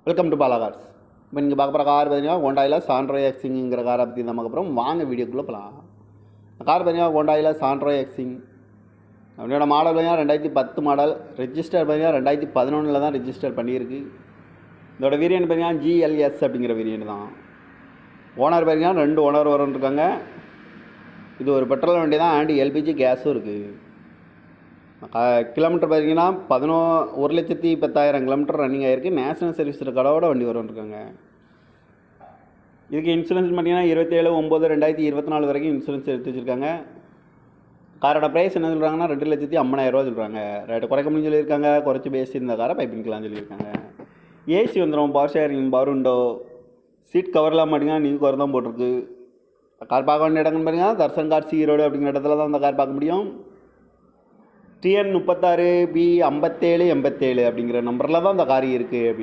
Welcome to Bala cars. இப்போ நீங்கள் பார்க்க போகிற கார் பார்த்தீங்கன்னா ஹோண்டாயில் சாண்ட்ரோ எக்ஸிங்கிற காரை பற்றி நம்ம அப்புறம் வாங்க வீடியோக்குள்ளே போகலாம். கார் பார்த்தீங்கன்னா ஹோண்டாயில் சாண்ட்ரோ எக்ஸிங் அப்படியோட மாடல் பார்த்தீங்கன்னா 2010 மாடல். ரெஜிஸ்டர் பார்த்தீங்கன்னா 2011 தான் ரெஜிஸ்டர் பண்ணியிருக்கு. இதோட வேரியன்ட் பார்த்தீங்கன்னா ஜிஎல்எஸ் அப்படிங்கிற வேரியன்ட் தான். ஓனர் பார்த்தீங்கன்னா 2 ஓனர் வரன்னு இருக்காங்க. இது ஒரு பெட்ரோல் வண்டி தான், அண்ட் எல்பிஜி கேஸும் இருக்குது. கிலோமீட்டர் பார்த்தீங்கன்னா 1,10,10,000 கிலோமீட்டர் ரன்னிங் ஆகிருக்கு. நேஷனல் சர்வீஸ் ரெக்கார்டோட வண்டி வரும்ருக்காங்க. இதுக்கு இன்சூரன்ஸ் பார்த்தீங்கன்னா 27/9/2024 வரைக்கும் இன்சூரன்ஸ் எடுத்து வச்சுருக்காங்க. காரோட ப்ரைஸ் என்ன சொல்கிறாங்கன்னா 2,50,50,000 சொல்கிறாங்க. ரேட்டு குறைக்க முடியும் சொல்லியிருக்காங்க. குறைச்சி பேசி இந்த காரை பைப்பிங்கலாம் சொல்லியிருக்காங்க. ஏசி வந்துடும், power steering, power window, seat கவர்லாம் பார்த்தீங்கன்னா நியூ கவர் தான் போட்டிருக்கு. கார் பார்க்க வேண்டிய இடங்கள்னு பார்த்தீங்கன்னா தர்சன் கார் ஈரோடு அப்படிங்கிற இடத்துல தான் அந்த கார் பார்க்க முடியும். TN 36B 5787 அப்படிங்கிற நம்பரில் தான் இந்த கார் இருக்குது அப்படின்னு